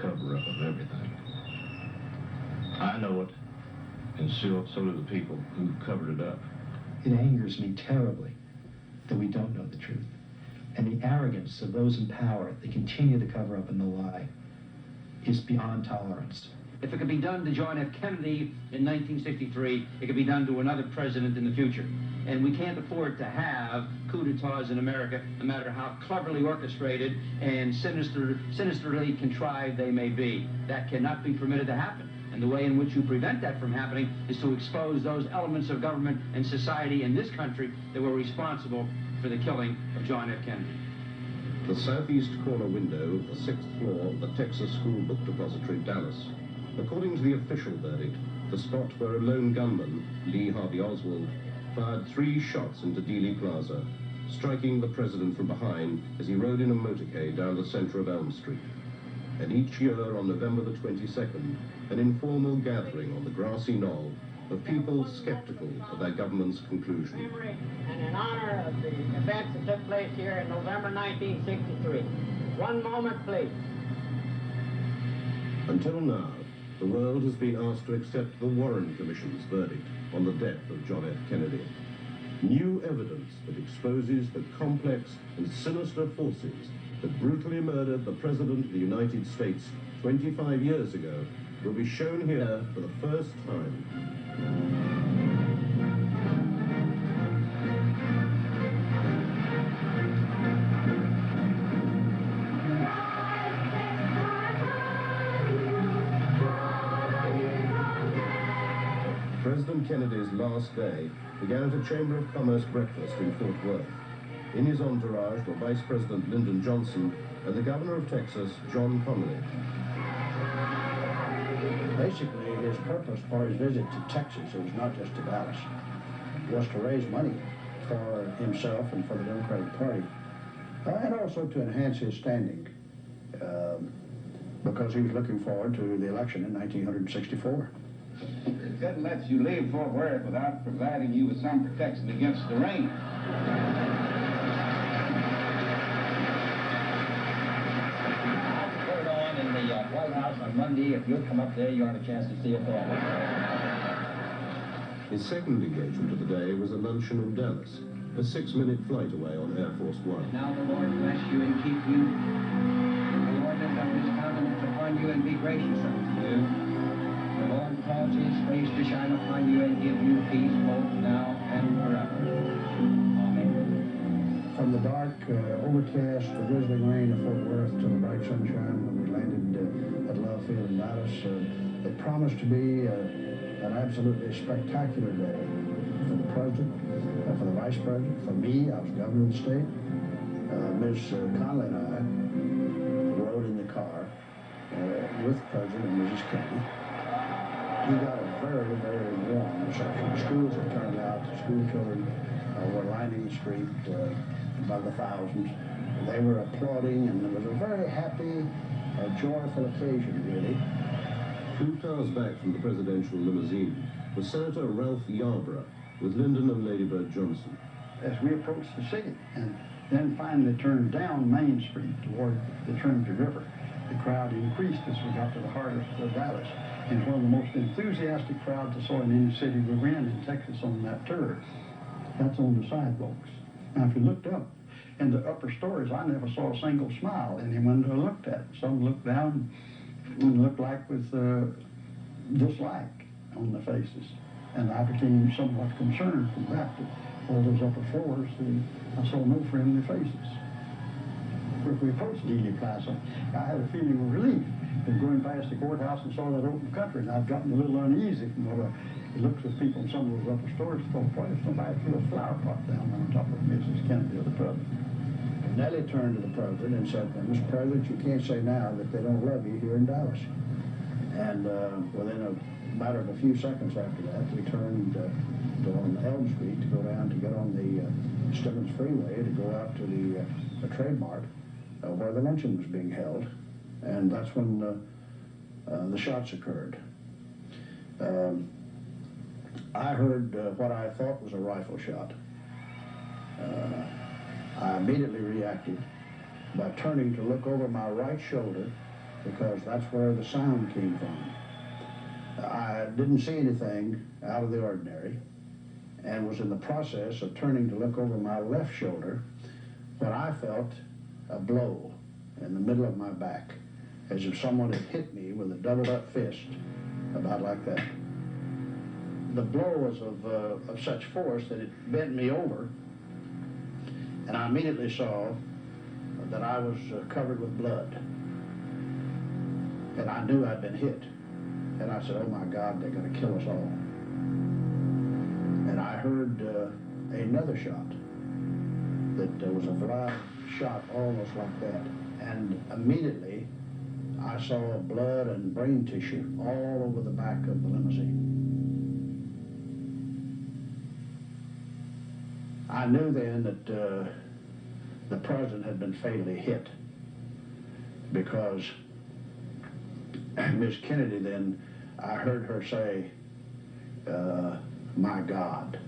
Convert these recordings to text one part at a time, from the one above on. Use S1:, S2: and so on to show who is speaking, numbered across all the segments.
S1: cover-up of everything. I know it, and so do the people who covered it up.
S2: It angers me terribly that we don't know the truth, and the arrogance of those in power that continue to cover up and the lie is beyond tolerance.
S3: If it could be done to John F. Kennedy in 1963, it could be done to another president in the future. And we can't afford to have coup d'etats in America, no matter how cleverly orchestrated and sinisterly contrived they may be. That cannot be permitted to happen. And the way in which you prevent that from happening is to expose those elements of government and society in this country that were responsible for the killing of John F. Kennedy.
S1: The southeast corner window of the 6th floor of the Texas School Book Depository, Dallas. According to the official verdict, the spot where a lone gunman, Lee Harvey Oswald, fired 3 shots into Dealey Plaza, striking the president from behind as he rode in a motorcade down the center of Elm Street. And each year on November the 22nd, an informal gathering on the Grassy Knoll of people skeptical of their government's conclusion.
S4: And in honor of the events that took place here in November 1963. One moment, please.
S1: Until now, the world has been asked to accept the Warren Commission's verdict on the death of John F. Kennedy. New evidence that exposes the complex and sinister forces that brutally murdered the President of the United States 25 years ago will be shown here for the first time. President Kennedy's last day began at a Chamber of Commerce breakfast in Fort Worth. In his entourage were Vice President Lyndon Johnson and the Governor of Texas, John Connally.
S5: Basically, his purpose for his visit to Texas, it was not just to Dallas, was to raise money for himself and for the Democratic Party, and also to enhance his standing, because he was looking forward to the election in 1964.
S6: It doesn't let you leave Fort Worth without providing you with some protection against the rain.
S7: I'll put it on in the White House on Monday. If you'll come up there, you'll have a chance to see it there.
S1: His second engagement of the day was a luncheon in Dallas, a 6-minute flight away on Air Force One.
S3: Now the Lord bless you and keep you. The Lord lift up his countenance upon you and be gracious unto you. The Lord cause his face to shine upon you and give you peace both now and forever. Amen.
S5: From the dark, overcast, the drizzling rain of Fort Worth to the bright sunshine when we landed at Love Field in Dallas, it promised to be an absolutely spectacular day for the President, for the Vice President, for me. I was Governor of the state. Ms. Connally and I rode in the car with the President and Mrs. Kennedy. We got a very, very warm reception. The schools had turned out. The school children were lining the street by the thousands. They were applauding, and it was a very happy, joyful occasion, really.
S1: 2 cars back from the presidential limousine was Senator Ralph Yarborough with Lyndon and Lady Bird Johnson.
S5: As we approached the city and then finally turned down Main Street toward the Trinity River, the crowd increased as we got to the heart of Dallas. And one of the most enthusiastic crowds I saw in any city we were in Texas on that tour. That's on the sidewalks. Now, if you looked up in the upper stories, I never saw a single smile in any window I looked at. Some looked down and looked like with dislike on the faces. And I became somewhat concerned from that. All those upper floors, I saw no friendly faces. If we approached Dealey Plaza, I had a feeling of relief. And going past the courthouse and saw that open country, and I'd gotten a little uneasy from what I looked at people in some of those upper stores and thought, why if somebody threw a flower pot down on top of Mrs. Kennedy or the President? Nellie turned to the President and said, Mr. President, you can't say now that they don't love you here in Dallas. And within a matter of a few seconds after that, we turned on Elm Street to go down to get on the Stemmons Freeway to go out to the Trademark where the luncheon was being held. And that's when the shots occurred. I heard what I thought was a rifle shot. I immediately reacted by turning to look over my right shoulder because that's where the sound came from. I didn't see anything out of the ordinary and was in the process of turning to look over my left shoulder when I felt a blow in the middle of my back, as if someone had hit me with a doubled up fist, about like that. The blow was of such force that it bent me over, and I immediately saw that I was covered with blood. And I knew I'd been hit. And I said, oh my God, they're going to kill us all. And I heard another shot that was a live shot almost like that. And immediately I saw blood and brain tissue all over the back of the limousine. I knew then that the president had been fatally hit, because Miss Kennedy then, I heard her say, my God,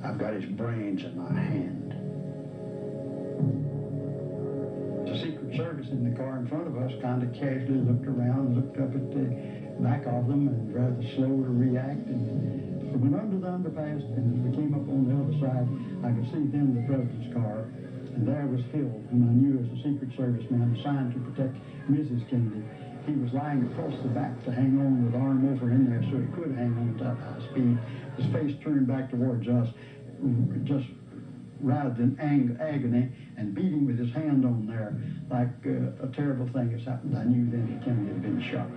S5: I've got his brains in my hand. The Secret Service in the car in front of us kind of casually looked around, looked up at the back of them and rather slow to react. And we went under the underpass, and as we came up on the other side, I could see then the president's car, and there was Hill, whom I knew as a Secret Service man assigned to protect Mrs. Kennedy. He was lying across the back to hang on with arm over in there so he could hang on at that high speed. His face turned back towards us, just writhed in agony, and beating with his hand on there like a terrible thing has happened. I knew then that Kennedy had been shot.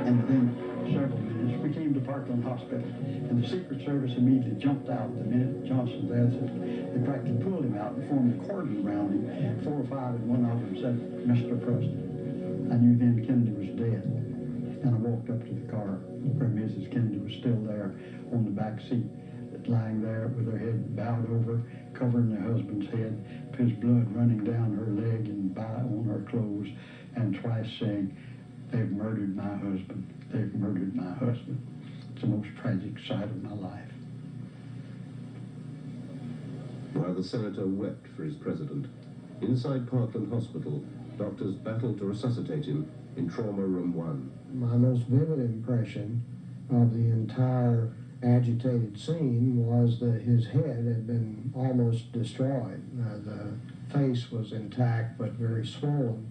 S5: And within several minutes, we came to Parkland Hospital, and the Secret Service immediately jumped out the minute Johnson was there. They practically pulled him out and formed a cordon around him. 4 or 5, and one of them said, Mr. President. I knew then Kennedy was dead, and I walked up to the car where Mrs. Kennedy was still there on the back seat, lying there with her head bowed over, covering her husband's head, his blood running down her leg and on her clothes, and twice saying, they've murdered my husband, they've murdered my husband. It's the most tragic sight of my life.
S1: While the senator wept for his president, inside Parkland Hospital, doctors battled to resuscitate him in Trauma Room 1.
S8: My most vivid impression of the entire agitated scene was that his head had been almost destroyed. The face was intact but very swollen,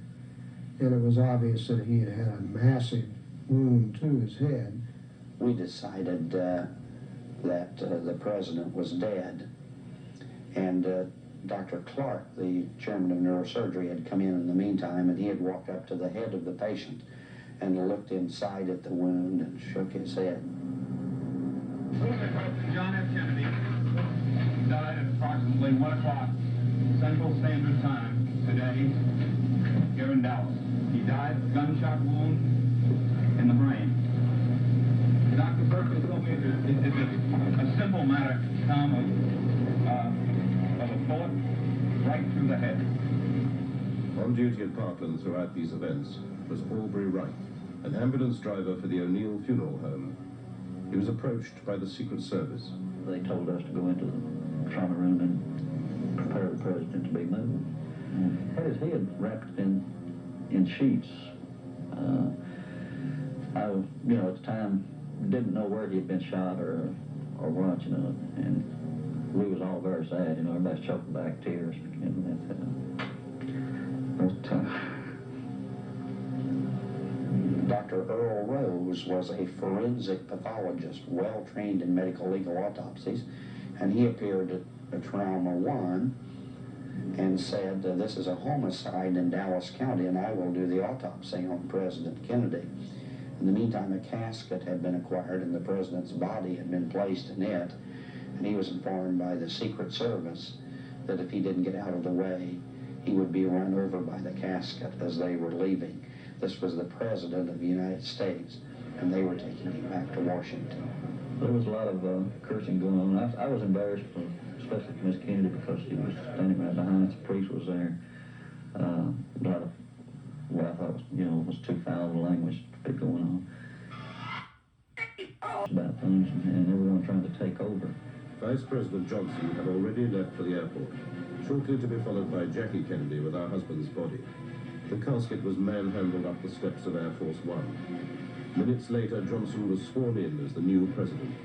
S8: and it was obvious that he had had a massive wound to his head.
S9: We decided that the president was dead, and Dr. Clark, the chairman of neurosurgery, had come in the meantime, and he had walked up to the head of the patient and looked inside at the wound and shook his head.
S3: John F. Kennedy died at approximately 1 o'clock Central Standard Time today here in Dallas. He died of a gunshot wound in the brain. Dr. Berkeley told me it's a simple matter, Tom, of a bullet right through the head.
S1: On duty at Parkland throughout these events was Aubrey Wright, an ambulance driver for the O'Neill Funeral Home. He was approached by the Secret Service.
S10: They told us to go into the trauma room and prepare the president to be moved. Had his head wrapped in sheets. I, at the time, didn't know where he had been shot or what, and we was all very sad, everybody's choking back tears.
S9: Dr. Earl Rose was a forensic pathologist, well trained in medical legal autopsies, and he appeared at Trauma 1 and said, this is a homicide in Dallas County, and I will do the autopsy on President Kennedy. In the meantime, a casket had been acquired, and the president's body had been placed in it, and he was informed by the Secret Service that if he didn't get out of the way, he would be run over by the casket as they were leaving. This was the President of the United States, and they were taking him back to Washington.
S10: There was a lot of cursing going on. I was embarrassed, especially for Miss Kennedy, because she was standing right behind us. The priest was there. A lot of what I thought was too foul of language to be going on about things, and everyone trying to take over.
S1: Vice President Johnson had already left for the airport, shortly to be followed by Jackie Kennedy with our husband's body. The casket was manhandled up the steps of Air Force One. Minutes later, Johnson was sworn in as the new president.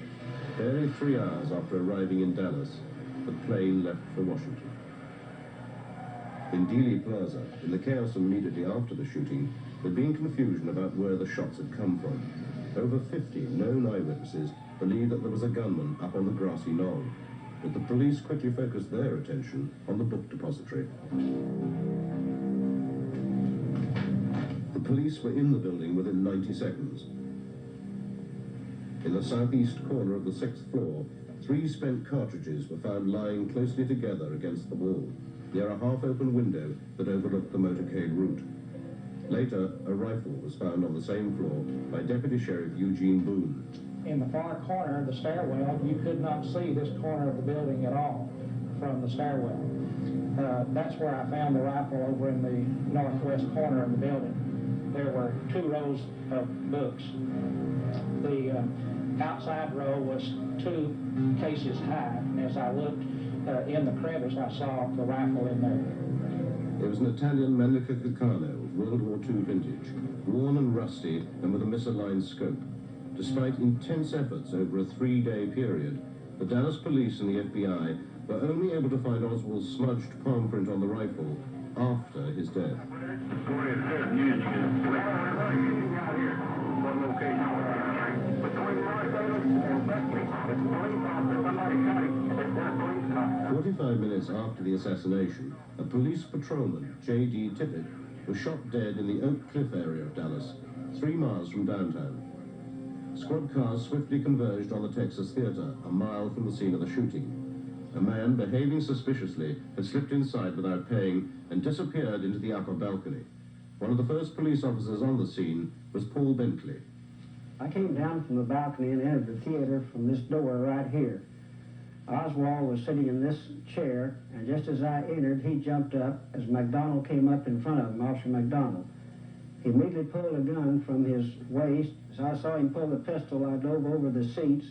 S1: Barely 3 hours after arriving in Dallas, the plane left for Washington. In Dealey Plaza, in the chaos immediately after the shooting, there'd been confusion about where the shots had come from. Over 50 known eyewitnesses believed that there was a gunman up on the Grassy Knoll, but the police quickly focused their attention on the book depository. The police were in the building within 90 seconds. In the southeast corner of the 6th floor, 3 spent cartridges were found lying closely together against the wall, near a half-open window that overlooked the motorcade route. Later, a rifle was found on the same floor by Deputy Sheriff Eugene Boone.
S11: In the far corner of the stairwell, you could not see this corner of the building at all from the stairwell. That's where I found the rifle, over in the northwest corner of the building. There were 2 rows of books. The outside row was 2 cases high. As I looked in the crevice, I saw the rifle in there.
S1: It was an Italian Manica Caccano, World War II vintage, worn and rusty and with a misaligned scope. Despite intense efforts over a 3-day period, the Dallas police and the FBI were only able to find Oswald's smudged palm print on the rifle after his death. "45 minutes after the assassination, a police patrolman, J.D. Tippett, was shot dead in the Oak Cliff area of Dallas, 3 miles from downtown. Squad cars swiftly converged on the Texas Theater, a mile from the scene of the shooting. A man, behaving suspiciously, had slipped inside without paying and disappeared into the upper balcony. One of the first police officers on the scene was Paul Bentley.
S4: I came down from the balcony and entered the theater from this door right here. Oswald was sitting in this chair, and just as I entered, he jumped up as McDonald came up in front of him, Officer McDonald. He immediately pulled a gun from his waist. As I saw him pull the pistol, I dove over the seats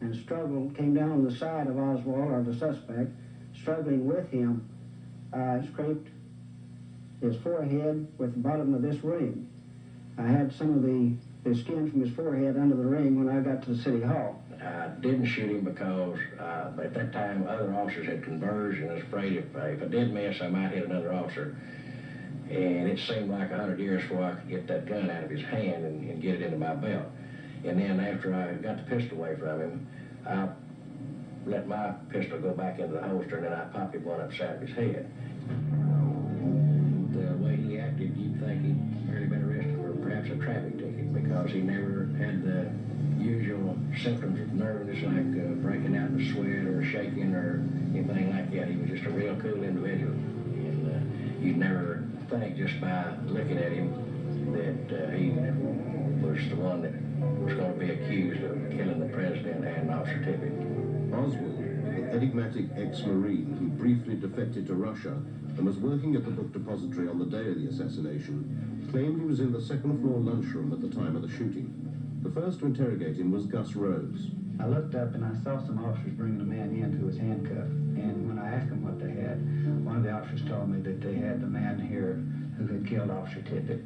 S4: and struggled, came down on the side of Oswald, or the suspect. Struggling with him, I scraped his forehead with the bottom of this ring. I had some of the skin from his forehead under the ring when I got to the City Hall.
S12: I didn't shoot him because at that time other officers had converged, and I was afraid if I did miss, I might hit another officer. And it seemed like 100 years before I could get that gun out of his hand and get it into my belt. And then after I got the pistol away from him, I let my pistol go back into the holster, and then I popped him one upside his head. The way he acted, you'd think he'd barely been arrested for perhaps a traffic ticket, because he never had the usual symptoms of nervousness, like breaking out in a sweat or shaking or anything like that. He was just a real cool individual. And you'd never think, just by looking at him, that he was the one that was going to be accused of killing the president and Officer Tippett.
S1: Oswald, the enigmatic ex-Marine who briefly defected to Russia and was working at the book depository on the day of the assassination, claimed he was in the 2nd floor lunchroom at the time of the shooting. The first to interrogate him was Gus Rose.
S13: I looked up and I saw some officers bringing a man in who was handcuffed. And when I asked them what they had, one of the officers told me that they had the man here who had killed Officer Tippett.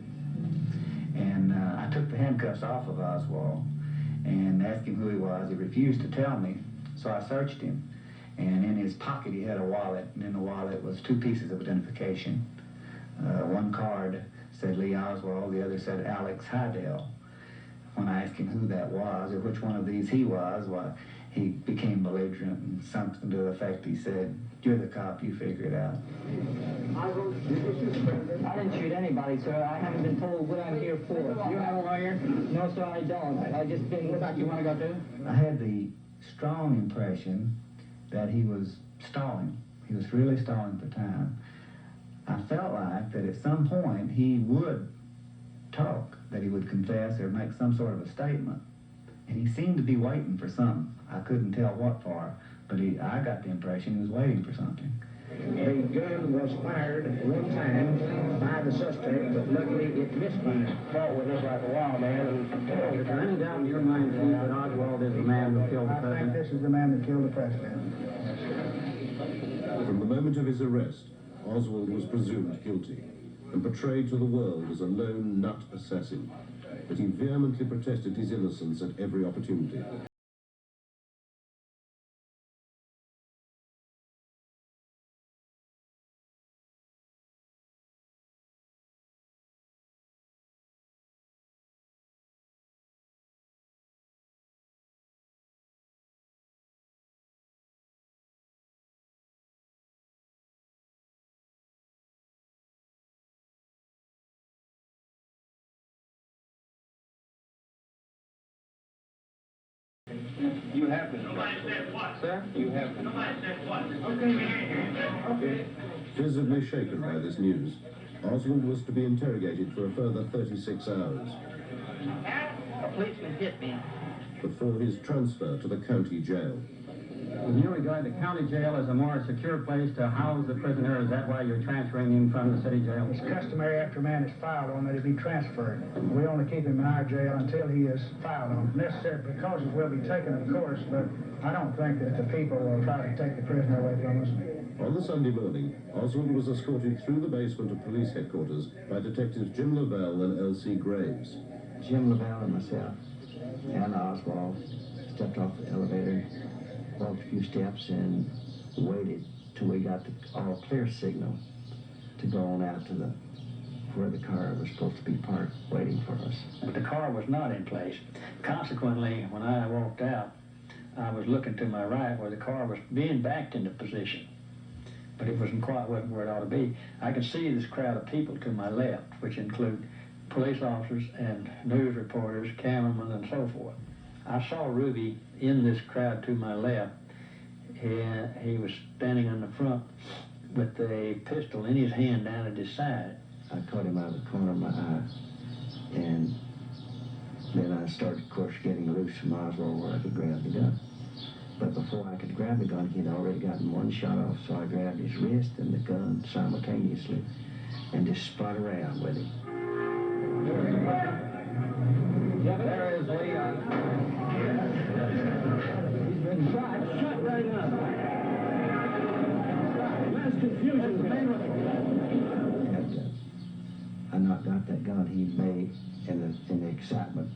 S13: And I took the handcuffs off of Oswald and asked him who he was. He refused to tell me, so I searched him. And in his pocket he had a wallet, and in the wallet was 2 pieces of identification. One card said Lee Oswald, the other said Alex Hydell. When I asked him who that was, or which one of these he was, well, he became belligerent, and something to the effect he said, "You're the cop, you figure it out."
S14: I didn't shoot anybody, sir. I haven't been told what I'm here for. You have a lawyer? No, sir, I don't. I just been... What about you want to go too?
S13: I had the strong impression that he was stalling. He was really stalling for time. I felt like that at some point he would talk, that he would confess or make some sort of a statement. And he seemed to be waiting for something. I couldn't tell what for, but I got the impression he was waiting for something.
S4: The gun was fired one time by the suspect, but luckily it misfired.
S11: Fought with us like a wild man.
S4: Is there any doubt in your mind that Oswald is the man who killed the
S5: I think
S4: president?
S5: this is the man that killed the president.
S1: From the moment of his arrest, Oswald was presumed guilty. and portrayed to the world as a lone nut assassin, but he vehemently protested his innocence at every opportunity.
S3: You have been. Nobody said what? Sir? You have been. Nobody said what? Okay.
S1: Visibly shaken by this news, Oswald was to be interrogated for a further 36 hours.
S14: A policeman hit me.
S1: Before his transfer to the county jail.
S15: You regard the county jail as a more secure place to house the prisoner. Is that why you're transferring him from the city jail?
S11: It's customary after a man is filed on that he be transferred. We only keep him in our jail until he is filed on. Necessary precautions will be taken, of course, but I don't think that the people will try to take the prisoner away from us.
S1: On the Sunday morning, Oswald was escorted through the basement of police headquarters by detectives Jim Lavelle and L.C. Graves.
S13: Jim Lavelle and myself and Oswald stepped off the elevator, walked a few steps, and waited till we got the all clear signal to go on out to where the car was supposed to be parked waiting for us.
S15: But the car was not in place. Consequently, when I walked out, I was looking to my right where the car was being backed into position. But it wasn't quite where it ought to be. I could see this crowd of people to my left, which include police officers and news reporters, cameramen, and so forth. I saw Ruby in this crowd to my left. He was standing in the front with a pistol in his hand down at his side.
S13: I caught him out of the corner of my eye, and then I started, of course, getting loose from Oswald where I could grab the gun. But before I could grab the gun, he'd already gotten one shot off, so I grabbed his wrist and the gun simultaneously and just spun around with him.
S15: There is Lee. He's been shot right up. Mass confusion.
S13: I knocked out that gun he made in the excitement,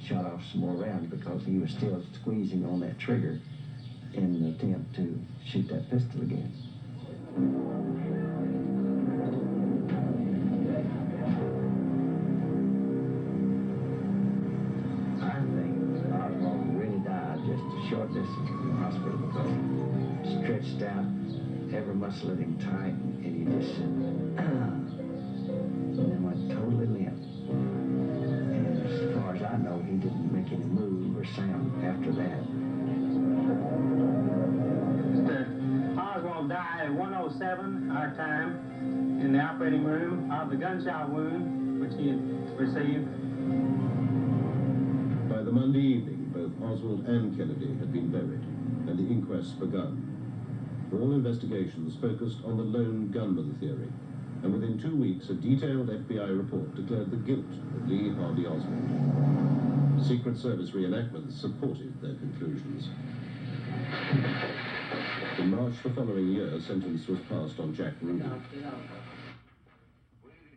S13: shot off some more rounds because he was still squeezing on that trigger in an attempt to shoot that pistol again. I think Oswald really died just a short distance from the hospital because he stretched out, every muscle of him tight, and he just said, and then went totally limp. And as far as I know, he didn't make any move or sound after that.
S15: Oswald died at 1:07 our time in the operating room of the gunshot wound which he had received.
S1: By the Monday evening, both Oswald and Kennedy had been buried, and the inquests begun. All investigations focused on the lone gunman theory, and within 2 weeks, a detailed FBI report declared the guilt of Lee Harvey Oswald. Secret Service reenactments supported their conclusions. In March the following year, a sentence was passed on Jack Ruby.
S6: The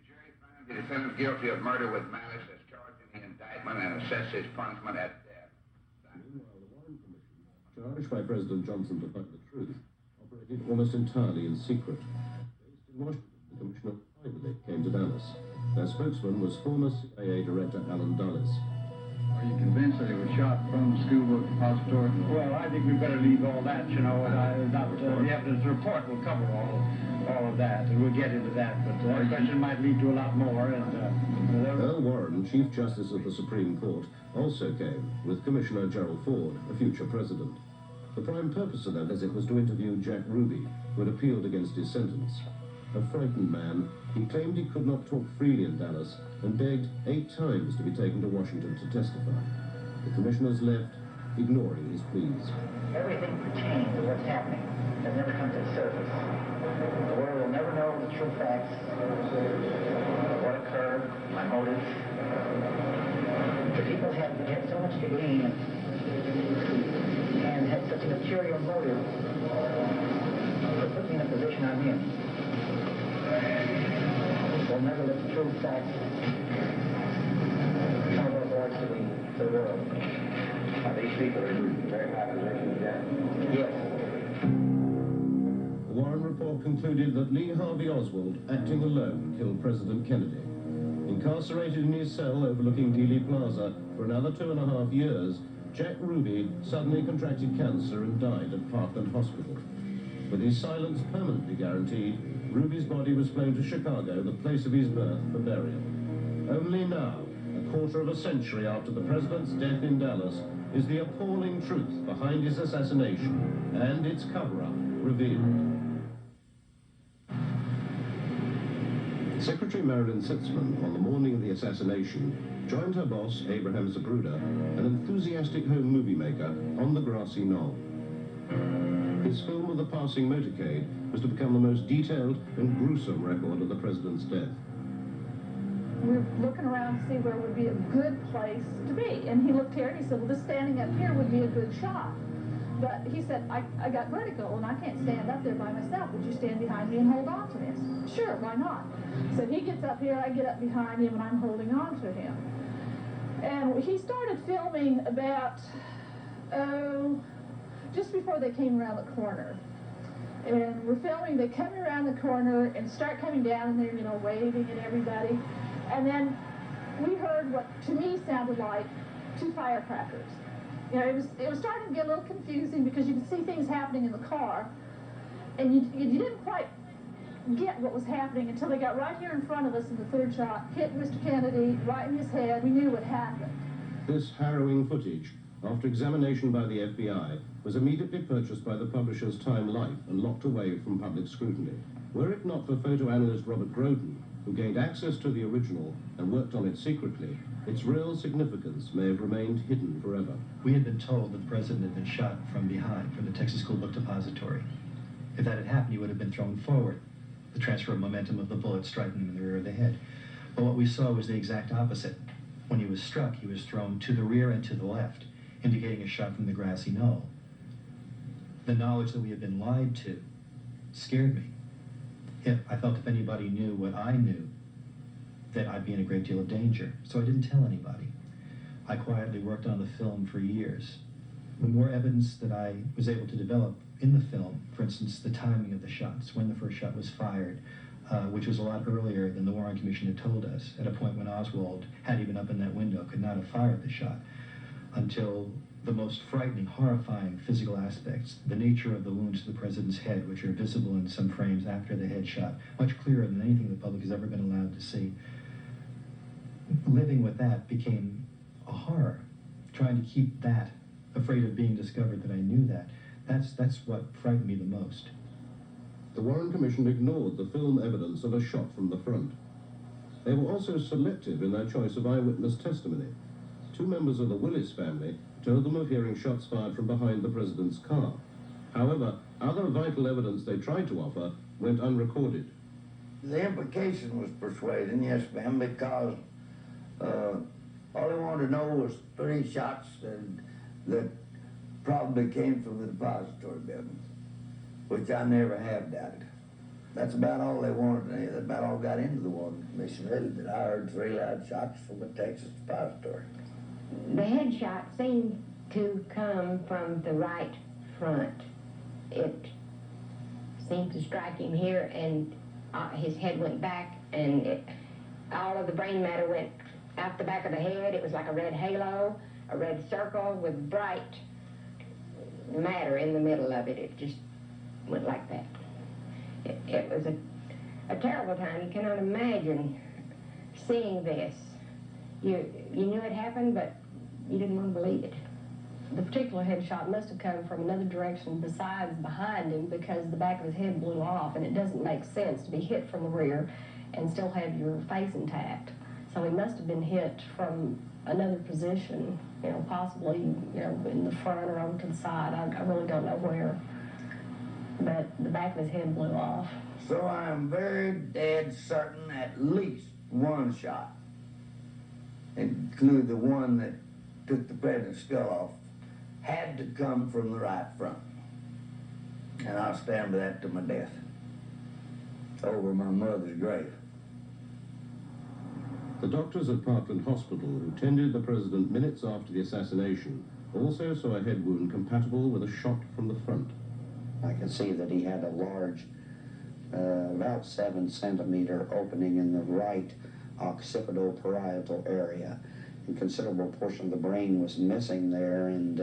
S6: jury found the defendant guilty of murder with malice as charged in the indictment and assessed his punishment at death.
S1: Meanwhile, the Warren Commission, charged by President Johnson to find the truth, operated almost entirely in secret. Based in Washington, the commissioner finally came to Dallas. Their spokesman was former CIA Director Allen Dulles.
S5: Are you convinced that he was shot from the school book depository?
S15: Well, I think we better leave all that, you know, the evidence report will cover all of that, and we'll get into that, but that question might lead to a lot more, and...
S1: Earl Warren, Chief Justice of the Supreme Court, also came, with Commissioner Gerald Ford, a future president. The prime purpose of that visit was to interview Jack Ruby, who had appealed against his sentence. A frightened man, he claimed he could not talk freely in Dallas and begged 8 times to be taken to Washington to testify. The commissioners left, ignoring his pleas.
S14: Everything pertaining to what's happening has never come to the surface. The world will never know the true facts of what occurred, my motives. The people had so much to gain and had such a material motive for putting me in a position I'm in. will never let the true facts come aboard to the world.
S7: Are these people in very high positions, Jack?
S14: Yes.
S1: The Warren report concluded that Lee Harvey Oswald, acting alone, killed President Kennedy. Incarcerated in his cell overlooking Dealey Plaza for another 2.5 years, Jack Ruby suddenly contracted cancer and died at Parkland Hospital. With his silence permanently guaranteed, Ruby's body was flown to Chicago, the place of his birth, for burial. Only now, a quarter of a century after the president's death in Dallas, is the appalling truth behind his assassination and its cover-up revealed. Secretary Marilyn Sitzman, on the morning of the assassination, joined her boss, Abraham Zapruder, an enthusiastic home movie maker, on the Grassy Knoll. His film of the passing motorcade was to become the most detailed and gruesome record of the president's death.
S16: We were looking around to see where would be a good place to be. And he looked here and he said, well, this standing up here would be a good shot. But he said, I got vertigo and I can't stand up there by myself. Would you stand behind me and hold on to this? Sure, why not? So he gets up here, I get up behind him, and I'm holding on to him. And he started filming about, just before they came around the corner. And we're filming, they come around the corner and start coming down and they're, you know, waving at everybody. And then we heard what to me sounded like 2 firecrackers. You know, it was starting to get a little confusing because you could see things happening in the car, and you didn't quite get what was happening until they got right here in front of us, and the third shot hit Mr. Kennedy right in his head. We knew what happened.
S1: This harrowing footage, after examination by the FBI, was immediately purchased by the publishers Time Life and locked away from public scrutiny. Were it not for photo analyst Robert Groden, who gained access to the original and worked on it secretly, its real significance may have remained hidden forever.
S2: We had been told that the president had been shot from behind, from the Texas School Book Depository. If that had happened, he would have been thrown forward, the transfer of momentum of the bullet striking him in the rear of the head. But what we saw was the exact opposite. When he was struck, he was thrown to the rear and to the left, indicating a shot from the Grassy Knoll. The knowledge that we had been lied to scared me. I felt if anybody knew what I knew, that I'd be in a great deal of danger, so I didn't tell anybody. I quietly worked on the film for years. The more evidence that I was able to develop in the film, for instance, the timing of the shots, when the first shot was fired, which was a lot earlier than the Warren Commission had told us, at a point when Oswald, had he been up in that window, could not have fired the shot, until the most frightening, horrifying physical aspects, the nature of the wounds to the president's head, which are visible in some frames after the headshot, much clearer than anything the public has ever been allowed to see. Living with that became a horror. Trying to keep that, afraid of being discovered that I knew that, that's what frightened me the most.
S1: The Warren Commission ignored the film evidence of a shot from the front. They were also selective in their choice of eyewitness testimony. 2 members of the Willis family told them of hearing shots fired from behind the president's car. However, other vital evidence they tried to offer went unrecorded.
S17: The implication was persuading, yes, ma'am, because all they wanted to know was 3 shots that probably came from the depository building, which I never have doubted. That's about all they wanted to know. That's about all got into the Warren Commission, really, that I heard 3 loud shots from the Texas depository.
S18: The headshot seemed to come from the right front. It seemed to strike him here, and his head went back, and all of the brain matter went out the back of the head. It was like a red halo, a red circle with bright matter in the middle of it. It just went like that. It was a terrible time. You cannot imagine seeing this. You knew it happened, but you didn't want to believe it.
S19: The particular headshot must have come from another direction besides behind him, because the back of his head blew off, and it doesn't make sense to be hit from the rear and still have your face intact. So he must have been hit from another position, possibly, in the front or over to the side. I really don't know where. But the back of his head blew off.
S17: So I am very dead certain at least 1 shot, including the one that took the president's skull off, had to come from the right front. And I'll stand by that to my death, over my mother's grave.
S1: The doctors at Parkland Hospital, who tended the president minutes after the assassination, also saw a head wound compatible with a shot from the front.
S9: I could see that he had a large, about 7-centimeter opening in the right occipital-parietal area. A considerable portion of the brain was missing there, and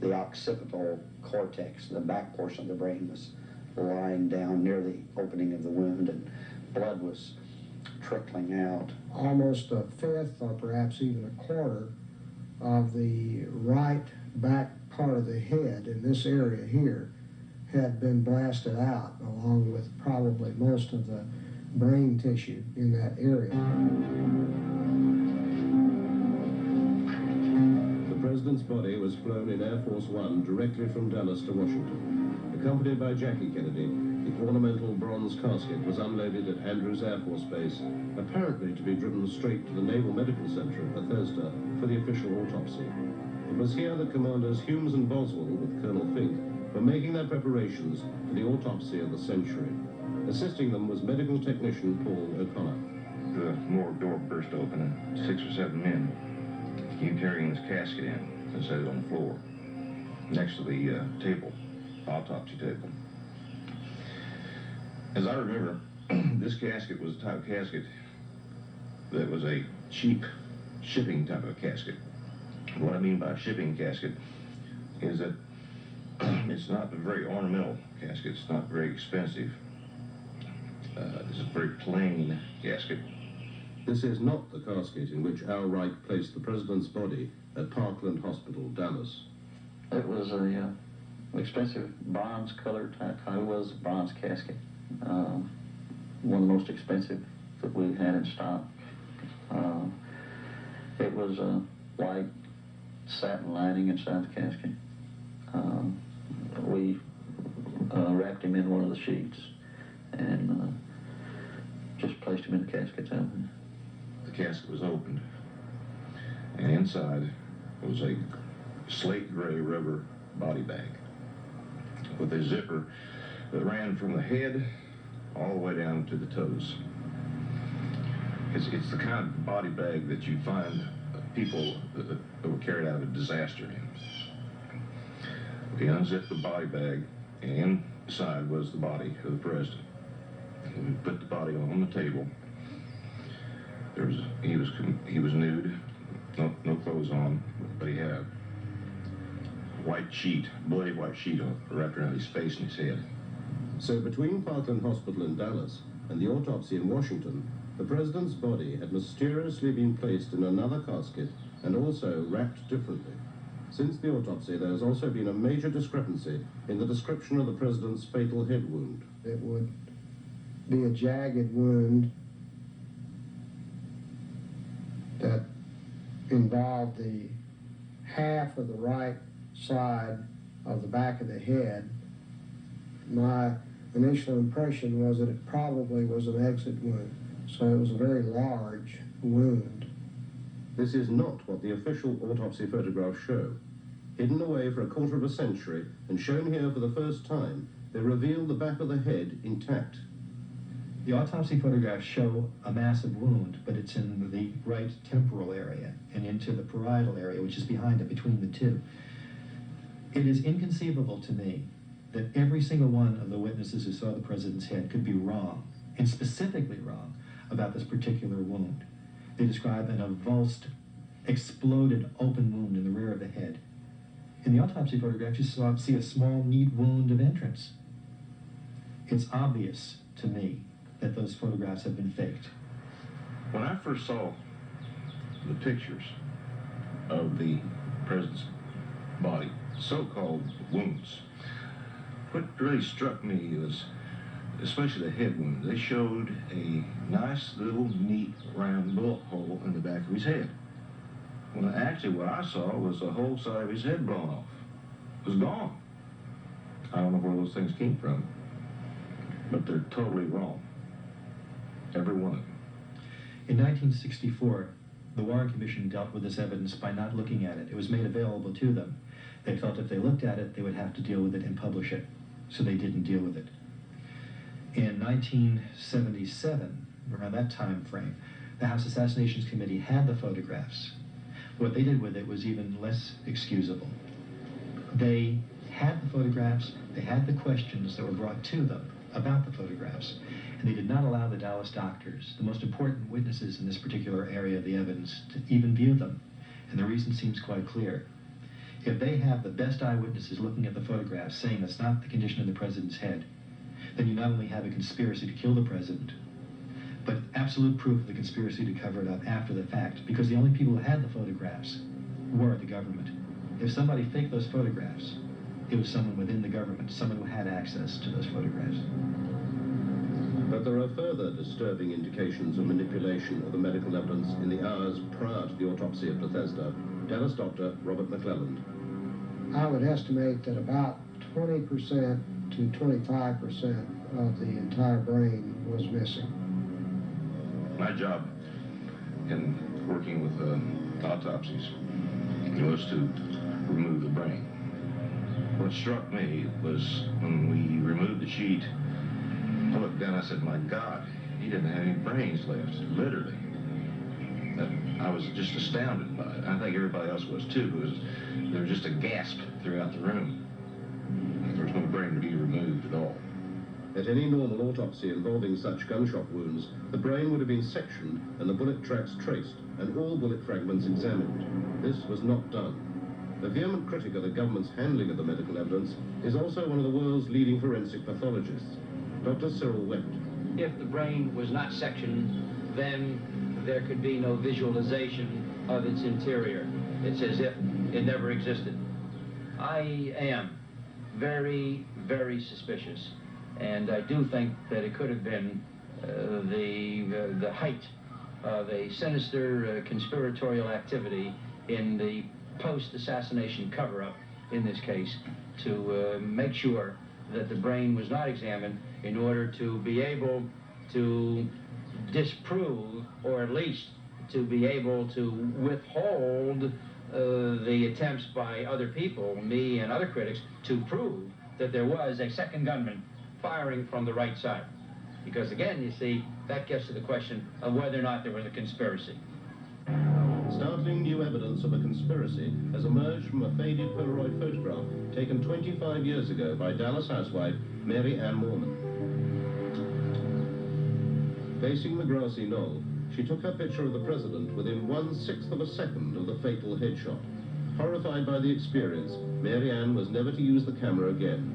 S9: the occipital cortex, the back portion of the brain, was lying down near the opening of the wound, and blood was trickling out.
S8: Almost a fifth, or perhaps even a quarter, of the right back part of the head in this area here had been blasted out, along with probably most of the brain tissue in that area.
S1: The president's body was flown in Air Force One directly from Dallas to Washington. Accompanied by Jackie Kennedy, the ornamental bronze casket was unloaded at Andrews Air Force Base, apparently to be driven straight to the Naval Medical Center at Bethesda for the official autopsy. It was here that Commanders Humes and Boswell, with Colonel Fink, were making their preparations for the autopsy of the century. Assisting them was medical technician Paul O'Connor.
S20: The morgue door burst open and 6 or 7 men came carrying this casket in and set it on the floor next to the table, autopsy table. As I remember, this casket was the type of casket that was a cheap shipping type of casket. What I mean by shipping casket is that it's not a very ornamental casket. It's not very expensive. It's a very plain casket.
S1: This is not the casket in which Al Wright placed the president's body at Parkland Hospital, Dallas.
S10: It was a expensive bronze-colored type. It was a bronze casket. One of the most expensive that we had in stock. It was a white satin lining inside the casket. We wrapped him in one of the sheets and just placed him in the casket.
S20: The casket was opened, and inside was a slate gray rubber body bag with a zipper that ran from the head all the way down to the toes. It's the kind of body bag that you find people that were carried out of a disaster in. We unzipped the body bag, and inside was the body of the president. And we put the body on the table. He was nude, no clothes on, but he had a white sheet, bloody white sheet wrapped around his face and his head.
S1: So between Parkland Hospital in Dallas and the autopsy in Washington, the president's body had mysteriously been placed in another casket and also wrapped differently. Since the autopsy, there has also been a major discrepancy in the description of the president's fatal head wound.
S8: It would be a jagged wound that involved the half of the right side of the back of the head. My initial impression was that it probably was an exit wound, so it was a very large wound.
S1: This is not what the official autopsy photographs show. Hidden away for a quarter of a century and shown here for the first time, they reveal the back of the head intact.
S2: The autopsy photographs show a massive wound, but it's in the right temporal area and into the parietal area, which is behind it, between the two. It is inconceivable to me that every single one of the witnesses who saw the president's head could be wrong, and specifically wrong, about this particular wound. They describe an avulsed, exploded open wound in the rear of the head. In the autopsy photograph, you see a small, neat wound of entrance. It's obvious to me that those photographs have been faked.
S20: When I first saw the pictures of the president's body, so-called wounds, what really struck me was, especially the head wound, they showed a nice little neat round bullet hole in the back of his head. When actually what I saw was the whole side of his head blown off. It was gone. I don't know where those things came from, but they're totally wrong. Every one of them.
S2: In 1964, the Warren Commission dealt with this evidence by not looking at it. It was made available to them. They felt if they looked at it, they would have to deal with it and publish it, so they didn't deal with it. In 1977, around that time frame, The House Assassinations Committee had the photographs. What they did with it was even less excusable. They had the photographs, they had the questions that were brought to them about the photographs, and they did not allow the Dallas doctors, the most important witnesses in this particular area of the evidence, to even view them. And the reason seems quite clear. If they have the best eyewitnesses looking at the photographs saying that's not the condition of the president's head, then you not only have a conspiracy to kill the president, but absolute proof of the conspiracy to cover it up after the fact, because the only people who had the photographs were the government. If somebody faked those photographs, it was someone within the government, someone who had access to those photographs.
S1: But there are further disturbing indications of manipulation of the medical evidence in the hours prior to the autopsy of Bethesda. Dallas doctor Robert McClelland.
S8: I would estimate that about 20% to 25% of the entire brain was missing.
S20: My job in working with autopsies was to remove the brain. What struck me was when we removed the sheet, I looked down, I said, my God, he didn't have any brains left, literally. I was just astounded by it. I think everybody else was too. There was just a gasp throughout the room. There was no brain to be removed at all.
S1: At any normal autopsy involving such gunshot wounds, the brain would have been sectioned and the bullet tracks traced and all bullet fragments examined. This was not done. A vehement critic of the government's handling of the medical evidence is also one of the world's leading forensic pathologists, Dr. Cyril Wecht.
S3: If the brain was not sectioned, then there could be no visualization of its interior. It's as if it never existed. I am very, very suspicious, and I do think that it could have been the height of a sinister conspiratorial activity in the post-assassination cover-up in this case to make sure that the brain was not examined in order to be able to disprove, or at least to be able to withhold the attempts by other people, me and other critics, to prove that there was a second gunman firing from the right side. Because again, you see, that gets to the question of whether or not there was a conspiracy.
S1: Startling new evidence of a conspiracy has emerged from a faded Polaroid photograph taken 25 years ago by Dallas housewife Mary Ann Moorman. Facing the grassy knoll, she took her picture of the president within 1/6 of a second of the fatal headshot. Horrified by the experience, Mary Ann was never to use the camera again.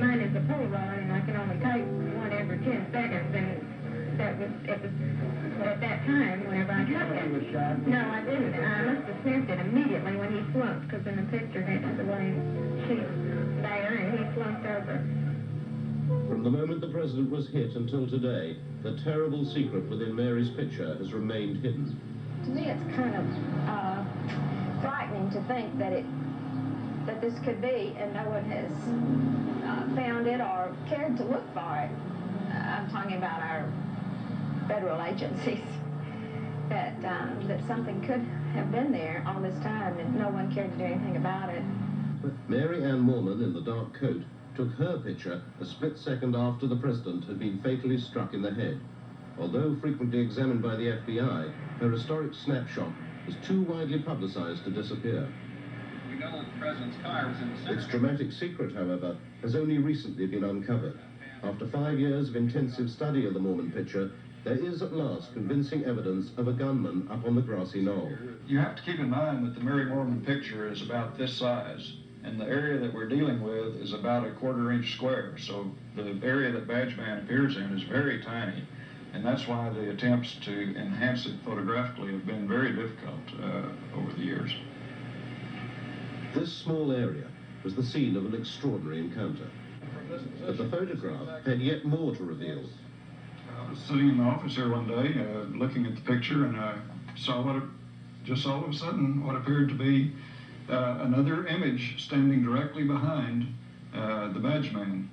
S21: Mine is a Polaroid, and I can only take one every 10 seconds, and that was at that time whenever I took it. No, I didn't. I must have sent it immediately when he flunked, because in the picture that's the way she's there, and he flunked over.
S1: From the moment the president was hit until today, the terrible secret within Mary's picture has remained hidden.
S19: To me, it's kind of frightening to think that this could be, and no one has found it or cared to look for it. I'm talking about our federal agencies, that something could have been there all this time and no one cared to do anything about it.
S1: Mary Ann Moorman in the dark coat took her picture a split second after the president had been fatally struck in the head. Although frequently examined by the FBI, her historic snapshot was too widely publicized to disappear.
S22: We know the president's car was in the center.
S1: Its dramatic secret, however, has only recently been uncovered. After 5 years of intensive study of the Moorman picture, there is at last convincing evidence of a gunman up on the grassy knoll.
S22: You have to keep in mind that the Mary Moorman picture is about this size, and the area that we're dealing with is about a 1/4 inch square. So the area that Badgeman appears in is very tiny, and that's why the attempts to enhance it photographically have been very difficult over the years.
S1: This small area was the scene of an extraordinary encounter. But the photograph had yet more to reveal.
S22: I was sitting in the office here one day, looking at the picture, and I saw just all of a sudden what appeared to be another image standing directly behind the badge man.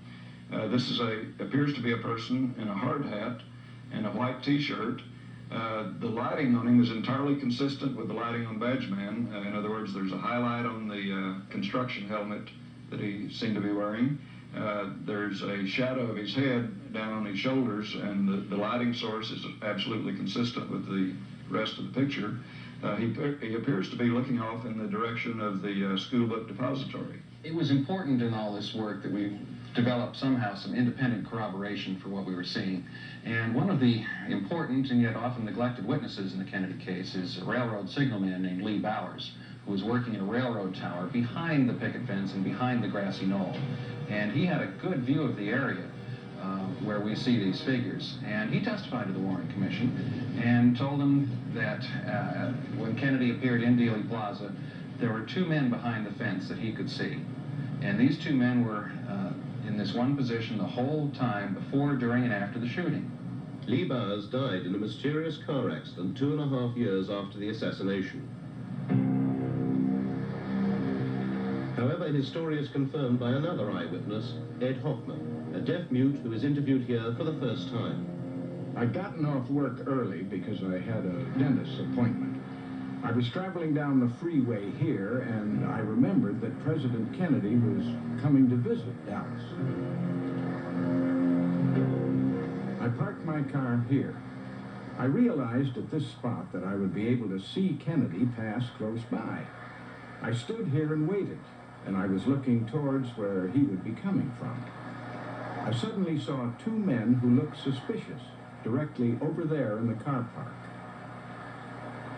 S22: This appears to be a person in a hard hat and a white T-shirt. The lighting on him is entirely consistent with the lighting on badge man. In other words, there's a highlight on the construction helmet that he seemed to be wearing. There's a shadow of his head down on his shoulders, and the lighting source is absolutely consistent with the rest of the picture. He appears to be looking off in the direction of the school book depository.
S4: It was important in all this work that we developed somehow some independent corroboration for what we were seeing. And one of the important and yet often neglected witnesses in the Kennedy case is a railroad signalman named Lee Bowers, who was working in a railroad tower behind the picket fence and behind the Grassy Knoll. And he had a good view of the area where we see these figures. And he testified to the Warren Commission and told them that when Kennedy appeared in Dealey Plaza, there were two men behind the fence that he could see. And these two men were in this one position the whole time before, during, and after the shooting.
S1: Lee Bowers died in a mysterious car accident 2.5 years after the assassination. However, his story is confirmed by another eyewitness, Ed Hoffman, a deaf mute who is interviewed here for the first time.
S12: I'd gotten off work early because I had a dentist's appointment. I was traveling down the freeway here, and I remembered that President Kennedy was coming to visit Dallas. I parked my car here. I realized at this spot that I would be able to see Kennedy pass close by. I stood here and waited, and I was looking towards where he would be coming from. I suddenly saw two men who looked suspicious directly over there in the car park.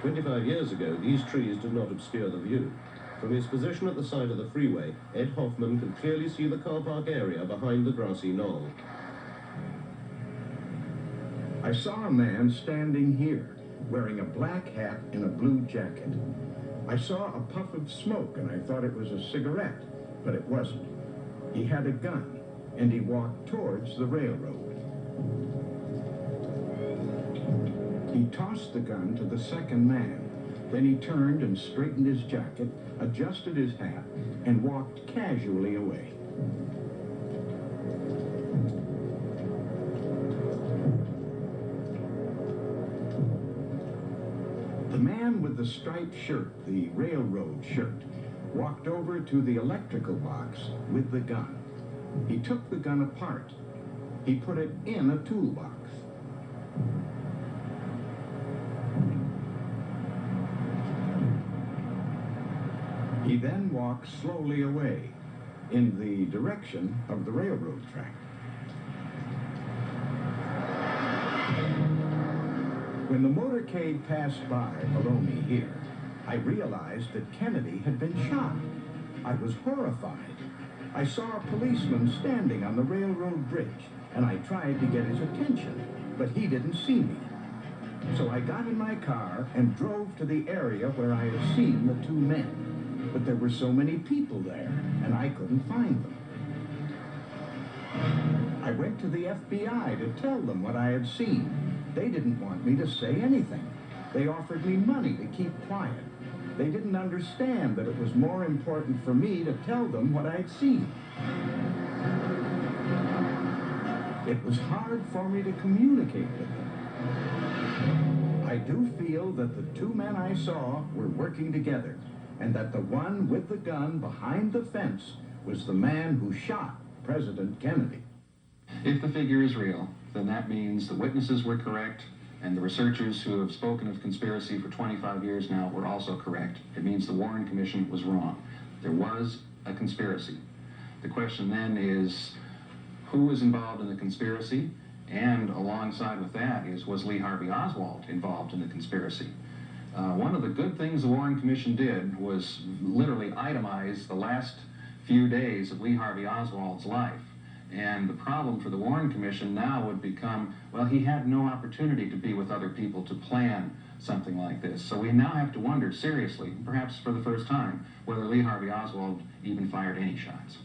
S1: 25 years ago, these trees did not obscure the view. From his position at the side of the freeway, Ed Hoffman could clearly see the car park area behind the Grassy Knoll.
S12: I saw a man standing here, wearing a black hat and a blue jacket. I saw a puff of smoke, and I thought it was a cigarette, but it wasn't. He had a gun, and he walked towards the railroad. He tossed the gun to the second man. Then he turned and straightened his jacket, adjusted his hat, and walked casually away. The man with the striped shirt, the railroad shirt, walked over to the electrical box with the gun. He took the gun apart. He put it in a toolbox. He then walked slowly away in the direction of the railroad track. When the motorcade passed by below me here, I realized that Kennedy had been shot. I was horrified. I saw a policeman standing on the railroad bridge, and I tried to get his attention, but he didn't see me. So I got in my car and drove to the area where I had seen the two men. But there were so many people there, and I couldn't find them. I went to the FBI to tell them what I had seen. They didn't want me to say anything. They offered me money to keep quiet. They didn't understand that it was more important for me to tell them what I'd seen. It was hard for me to communicate with them. I do feel that the two men I saw were working together, and that the one with the gun behind the fence was the man who shot President Kennedy.
S4: If the figure is real, then that means the witnesses were correct, and the researchers who have spoken of conspiracy for 25 years now were also correct. It means the Warren Commission was wrong. There was a conspiracy. The question then is, who was involved in the conspiracy? And alongside with that is, was Lee Harvey Oswald involved in the conspiracy? One of the good things the Warren Commission did was literally itemize the last few days of Lee Harvey Oswald's life. And the problem for the Warren Commission now would become, well, he had no opportunity to be with other people to plan something like this. So we now have to wonder seriously, perhaps for the first time, whether Lee Harvey Oswald even fired any shots.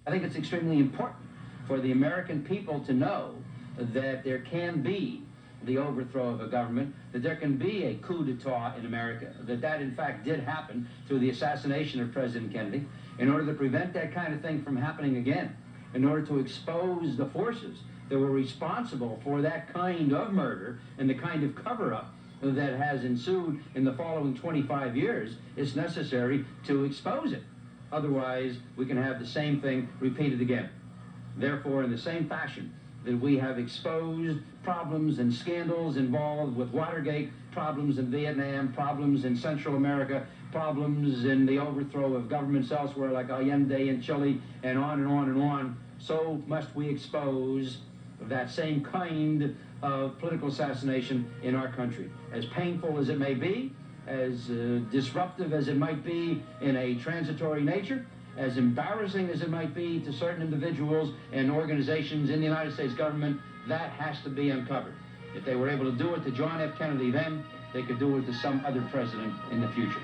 S3: I think it's extremely important for the American people to know that there can be the overthrow of a government, that there can be a coup d'etat in America, that in fact did happen through the assassination of President Kennedy. In order to prevent that kind of thing from happening again, in order to expose the forces that were responsible for that kind of murder and the kind of cover-up that has ensued in the following 25 years, it's necessary to expose it. Otherwise, we can have the same thing repeated again. Therefore, in the same fashion that we have exposed problems and scandals involved with Watergate, problems in Vietnam, problems in Central America, problems in the overthrow of governments elsewhere like Allende in Chile, and on and on and on, so must we expose that same kind of political assassination in our country. As painful as it may be, as disruptive as it might be in a transitory nature, as embarrassing as it might be to certain individuals and organizations in the United States government, that has to be uncovered. If they were able to do it to John F. Kennedy then, they could do it to some other president in the future.